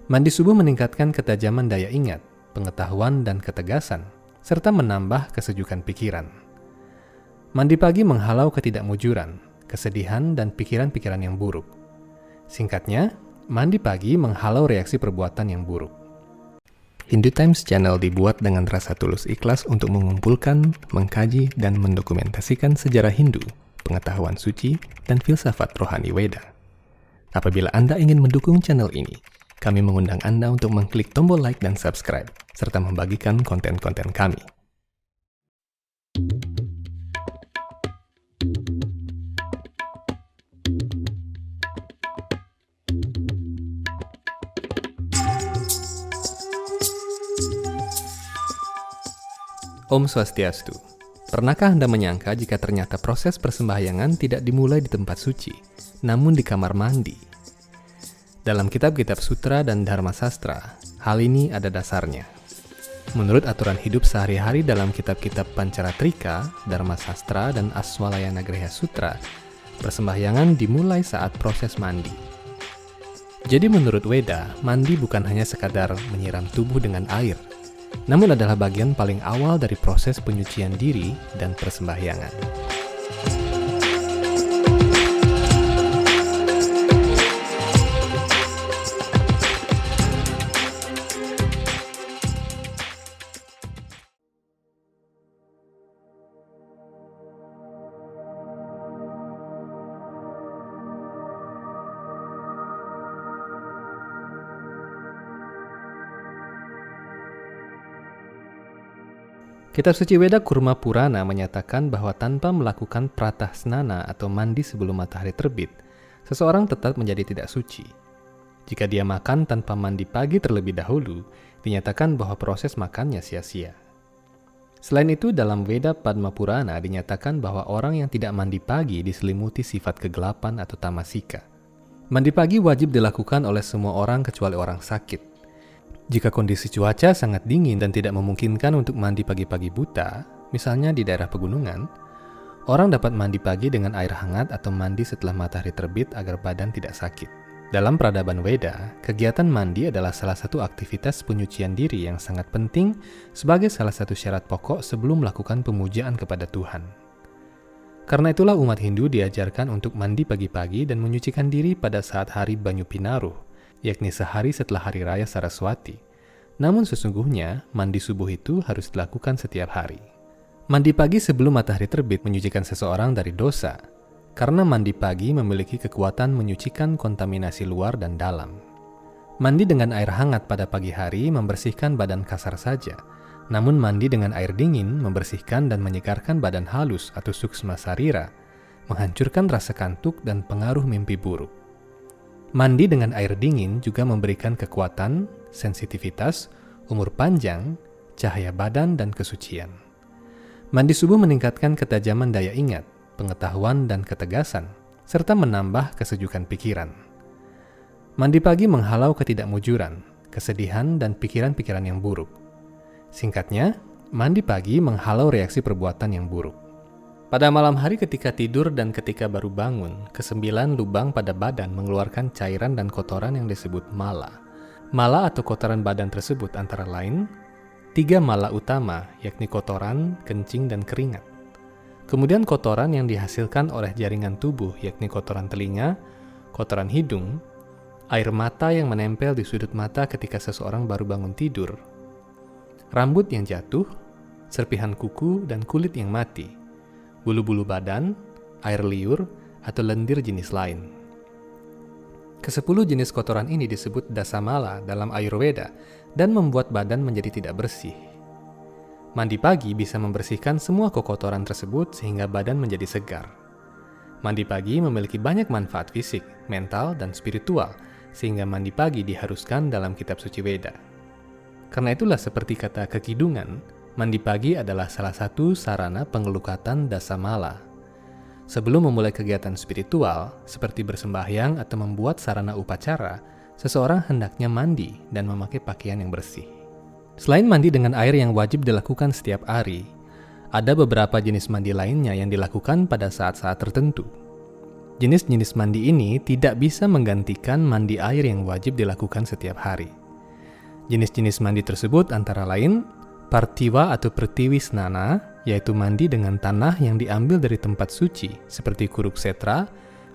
Mandi subuh meningkatkan ketajaman daya ingat, pengetahuan, dan ketegasan, serta menambah kesejukan pikiran. Mandi pagi menghalau ketidakmujuran, kesedihan, dan pikiran-pikiran yang buruk. Singkatnya, mandi pagi menghalau reaksi perbuatan yang buruk. Hindu Times Channel dibuat dengan rasa tulus ikhlas untuk mengumpulkan, mengkaji, dan mendokumentasikan sejarah Hindu, pengetahuan suci, dan filsafat rohani Weda. Apabila Anda ingin mendukung channel ini, kami mengundang Anda untuk mengklik tombol like dan subscribe, serta membagikan konten-konten kami. Om Swastiastu. Pernahkah Anda menyangka jika ternyata proses persembahyangan tidak dimulai di tempat suci, namun di kamar mandi? Dalam kitab-kitab sutra dan dharma sastra, hal ini ada dasarnya. Menurut aturan hidup sehari-hari dalam kitab-kitab Pancaratrika, Dharma Sastra, dan Aswalayana Griha Sutra, persembahyangan dimulai saat proses mandi. Jadi menurut Weda, mandi bukan hanya sekadar menyiram tubuh dengan air, namun adalah bagian paling awal dari proses penyucian diri dan persembahyangan. Kitab suci Weda Kurma Purana menyatakan bahwa tanpa melakukan pratah snana atau mandi sebelum matahari terbit, seseorang tetap menjadi tidak suci. Jika dia makan tanpa mandi pagi terlebih dahulu, dinyatakan bahwa proses makannya sia-sia. Selain itu, dalam Weda Padma Purana dinyatakan bahwa orang yang tidak mandi pagi diselimuti sifat kegelapan atau tamasika. Mandi pagi wajib dilakukan oleh semua orang kecuali orang sakit. Jika kondisi cuaca sangat dingin dan tidak memungkinkan untuk mandi pagi-pagi buta, misalnya di daerah pegunungan, orang dapat mandi pagi dengan air hangat atau mandi setelah matahari terbit agar badan tidak sakit. Dalam peradaban Weda, kegiatan mandi adalah salah satu aktivitas penyucian diri yang sangat penting sebagai salah satu syarat pokok sebelum melakukan pemujaan kepada Tuhan. Karena itulah umat Hindu diajarkan untuk mandi pagi-pagi dan menyucikan diri pada saat hari Banyu Pinaruh, yakni sehari setelah Hari Raya Saraswati. Namun sesungguhnya, mandi subuh itu harus dilakukan setiap hari. Mandi pagi sebelum matahari terbit menyucikan seseorang dari dosa, karena mandi pagi memiliki kekuatan menyucikan kontaminasi luar dan dalam. Mandi dengan air hangat pada pagi hari membersihkan badan kasar saja, namun mandi dengan air dingin membersihkan dan menyegarkan badan halus atau suksma sarira, menghancurkan rasa kantuk dan pengaruh mimpi buruk. Mandi dengan air dingin juga memberikan kekuatan, sensitivitas, umur panjang, cahaya badan, dan kesucian. Mandi subuh meningkatkan ketajaman daya ingat, pengetahuan, dan ketegasan, serta menambah kesejukan pikiran. Mandi pagi menghalau ketidakmujuran, kesedihan, dan pikiran-pikiran yang buruk. Singkatnya, mandi pagi menghalau reaksi perbuatan yang buruk. Pada malam hari ketika tidur dan ketika baru bangun, ke-9 lubang pada badan mengeluarkan cairan dan kotoran yang disebut mala. Mala atau kotoran badan tersebut antara lain 3 mala utama, yakni kotoran, kencing, dan keringat. Kemudian kotoran yang dihasilkan oleh jaringan tubuh, yakni kotoran telinga, kotoran hidung, air mata yang menempel di sudut mata ketika seseorang baru bangun tidur, rambut yang jatuh, serpihan kuku, dan kulit yang mati, bulu-bulu badan, air liur, atau lendir jenis lain. Ke-10 jenis kotoran ini disebut dasamala dalam Ayurveda dan membuat badan menjadi tidak bersih. Mandi pagi bisa membersihkan semua kekotoran tersebut sehingga badan menjadi segar. Mandi pagi memiliki banyak manfaat fisik, mental, dan spiritual, sehingga mandi pagi diharuskan dalam kitab suci Weda. Karena itulah seperti kata Kekidungan, mandi pagi adalah salah satu sarana pengelukatan dasamala. Sebelum memulai kegiatan spiritual, seperti bersembahyang atau membuat sarana upacara, seseorang hendaknya mandi dan memakai pakaian yang bersih. Selain mandi dengan air yang wajib dilakukan setiap hari, ada beberapa jenis mandi lainnya yang dilakukan pada saat-saat tertentu. Jenis-jenis mandi ini tidak bisa menggantikan mandi air yang wajib dilakukan setiap hari. Jenis-jenis mandi tersebut antara lain Parthiva atau Pertiwi Snana, yaitu mandi dengan tanah yang diambil dari tempat suci seperti Kuruksetra,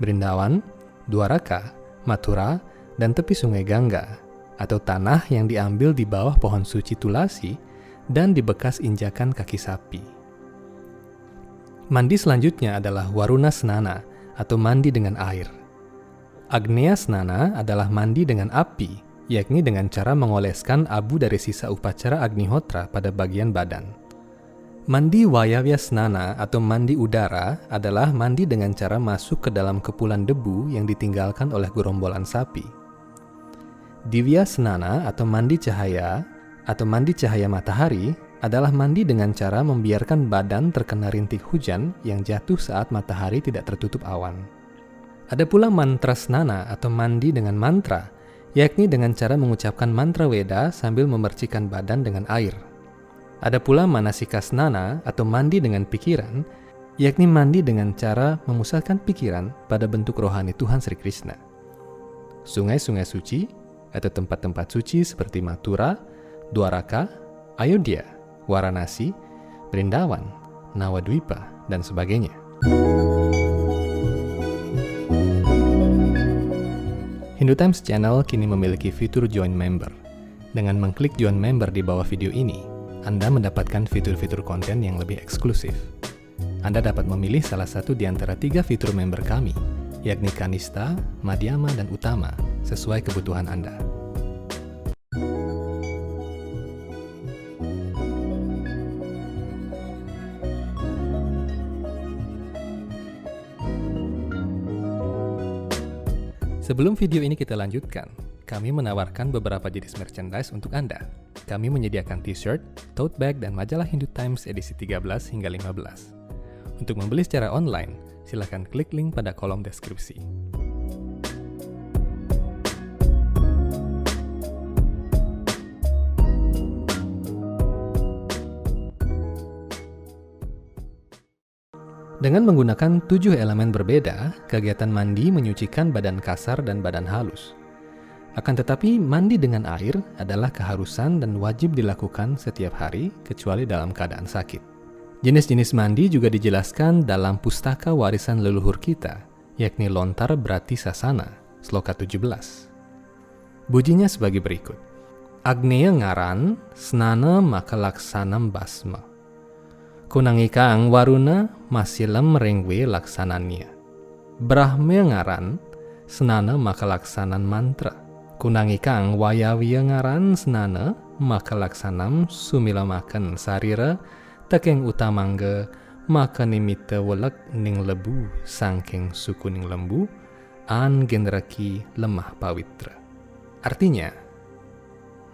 Brindawan, Dwaraka, Mathura, dan tepi sungai Gangga, atau tanah yang diambil di bawah pohon suci Tulasi dan di bekas injakan kaki sapi. Mandi selanjutnya adalah Waruna Snana atau mandi dengan air. Agneya Snana adalah mandi dengan api, yakni dengan cara mengoleskan abu dari sisa upacara Agnihotra pada bagian badan. Mandi Wayavya Snana atau mandi udara adalah mandi dengan cara masuk ke dalam kepulan debu yang ditinggalkan oleh gerombolan sapi. Divya Snana atau mandi cahaya matahari adalah mandi dengan cara membiarkan badan terkena rintik hujan yang jatuh saat matahari tidak tertutup awan. Ada pula mantra snana atau mandi dengan mantra, yakni dengan cara mengucapkan mantra Weda sambil memercikan badan dengan air. Ada pula manasika snana atau mandi dengan pikiran, yakni mandi dengan cara memusatkan pikiran pada bentuk rohani Tuhan Sri Krishna. Sungai-sungai suci atau tempat-tempat suci seperti Mathura, Dwaraka, Ayodhya, Varanasi, Brindawan, Nawadwipa, dan sebagainya. Hindu Times Channel kini memiliki fitur Join Member. Dengan mengklik Join Member di bawah video ini, Anda mendapatkan fitur-fitur konten yang lebih eksklusif. Anda dapat memilih salah satu di antara 3 fitur member kami, yakni Kanista, Madhyama, dan Utama, sesuai kebutuhan Anda. Sebelum video ini kita lanjutkan, kami menawarkan beberapa jenis merchandise untuk Anda. Kami menyediakan t-shirt, tote bag, dan majalah Hindu Times edisi 13 hingga 15. Untuk membeli secara online, silakan klik link pada kolom deskripsi. Dengan menggunakan 7 elemen berbeda, kegiatan mandi menyucikan badan kasar dan badan halus. Akan tetapi, mandi dengan air adalah keharusan dan wajib dilakukan setiap hari, kecuali dalam keadaan sakit. Jenis-jenis mandi juga dijelaskan dalam Pustaka Warisan Leluhur kita, yakni Lontar Brati Sasana, Sloka 17. Bunyinya sebagai berikut. Agneya ngaran, snana makalaksanam basma. Kunangikang Waruna masilam rengwe laksananya. Brahma ngaran, snana makalaksanan mantra. Kunangikang Wayavya ngaran snana makalaksanam sumilamakan sarira takeng utamangga maka nimitta welak ning lebu sangkeng suku ning lembu an generaki lemah pawitra. Artinya,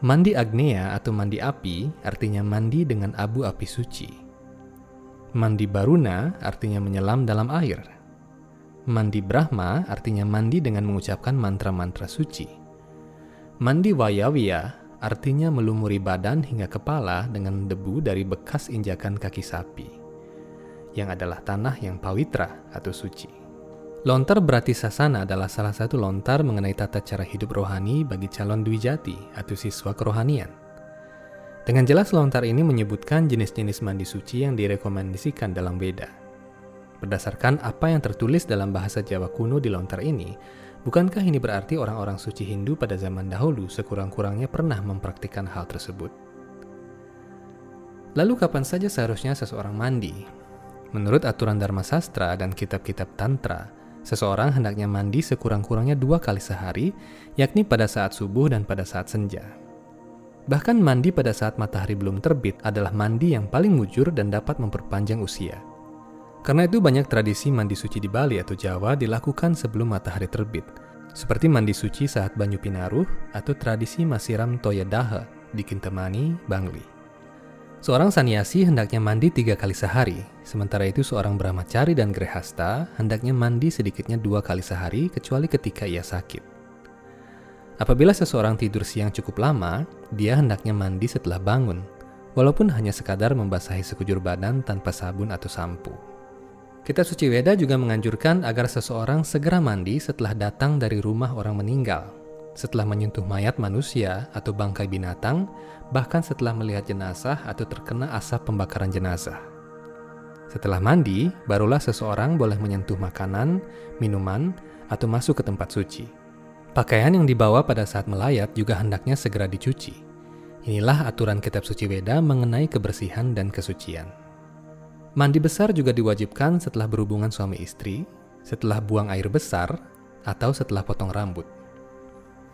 mandi Agneya atau mandi api artinya mandi dengan abu api suci. Mandi Baruna artinya menyelam dalam air. Mandi Brahma artinya mandi dengan mengucapkan mantra-mantra suci. Mandi Wayavya artinya melumuri badan hingga kepala dengan debu dari bekas injakan kaki sapi, yang adalah tanah yang pawitra atau suci. Lontar Brati Sasana adalah salah satu lontar mengenai tata cara hidup rohani bagi calon Dwijati atau siswa kerohanian. Dengan jelas lontar ini menyebutkan jenis-jenis mandi suci yang direkomendasikan dalam Weda. Berdasarkan apa yang tertulis dalam bahasa Jawa kuno di lontar ini, bukankah ini berarti orang-orang suci Hindu pada zaman dahulu sekurang-kurangnya pernah mempraktikkan hal tersebut? Lalu kapan saja seharusnya seseorang mandi? Menurut aturan Dharma Sastra dan kitab-kitab Tantra, seseorang hendaknya mandi sekurang-kurangnya 2 kali sehari, yakni pada saat subuh dan pada saat senja. Bahkan mandi pada saat matahari belum terbit adalah mandi yang paling mujur dan dapat memperpanjang usia. Karena itu banyak tradisi mandi suci di Bali atau Jawa dilakukan sebelum matahari terbit, seperti mandi suci saat Banyu Pinaruh atau tradisi Masiram Toyadaha di Kintamani, Bangli. Seorang sannyasi hendaknya mandi 3 kali sehari, sementara itu seorang brahmacari dan grehasta hendaknya mandi sedikitnya 2 kali sehari kecuali ketika ia sakit. Apabila seseorang tidur siang cukup lama, dia hendaknya mandi setelah bangun, walaupun hanya sekadar membasahi sekujur badan tanpa sabun atau sampo. Kitab Suci Weda juga menganjurkan agar seseorang segera mandi setelah datang dari rumah orang meninggal. setelah menyentuh mayat manusia atau bangkai binatang, bahkan setelah melihat jenazah atau terkena asap pembakaran jenazah. Setelah mandi, barulah seseorang boleh menyentuh makanan, minuman, atau masuk ke tempat suci. Pakaian yang dibawa pada saat melayat juga hendaknya segera dicuci. Inilah aturan kitab suci Weda mengenai kebersihan dan kesucian. Mandi besar juga diwajibkan setelah berhubungan suami istri, setelah buang air besar, atau setelah potong rambut.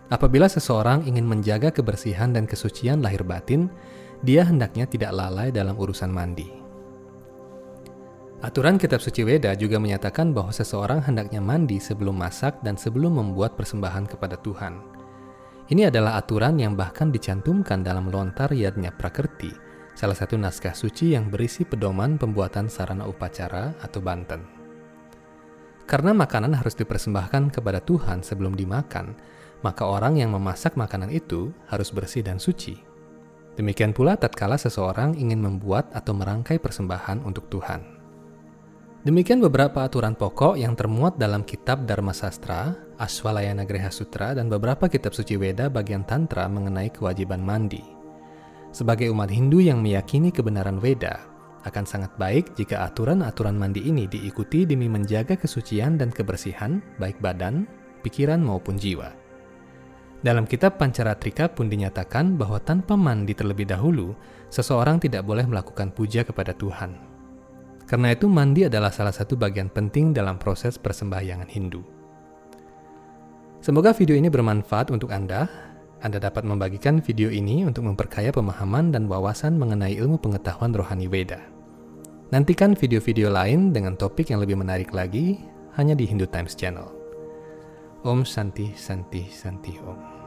Apabila seseorang ingin menjaga kebersihan dan kesucian lahir batin, dia hendaknya tidak lalai dalam urusan mandi. Aturan kitab suci Weda juga menyatakan bahwa seseorang hendaknya mandi sebelum masak dan sebelum membuat persembahan kepada Tuhan. Ini adalah aturan yang bahkan dicantumkan dalam lontar Yadnya Prakerti, salah satu naskah suci yang berisi pedoman pembuatan sarana upacara atau banten. Karena makanan harus dipersembahkan kepada Tuhan sebelum dimakan, maka orang yang memasak makanan itu harus bersih dan suci. Demikian pula tatkala seseorang ingin membuat atau merangkai persembahan untuk Tuhan. Demikian beberapa aturan pokok yang termuat dalam kitab Dharma Sastra, Aswalayana Greha Sutra, dan beberapa kitab suci Weda bagian Tantra mengenai kewajiban mandi. Sebagai umat Hindu yang meyakini kebenaran Weda, akan sangat baik jika aturan-aturan mandi ini diikuti demi menjaga kesucian dan kebersihan, baik badan, pikiran maupun jiwa. Dalam kitab Pancaratrika pun dinyatakan bahwa tanpa mandi terlebih dahulu, seseorang tidak boleh melakukan puja kepada Tuhan. Karena itu mandi adalah salah satu bagian penting dalam proses persembahyangan Hindu. Semoga video ini bermanfaat untuk Anda. Anda dapat membagikan video ini untuk memperkaya pemahaman dan wawasan mengenai ilmu pengetahuan rohani Weda. Nantikan video-video lain dengan topik yang lebih menarik lagi hanya di Hindu Times Channel. Om Santi Santi Santi Om.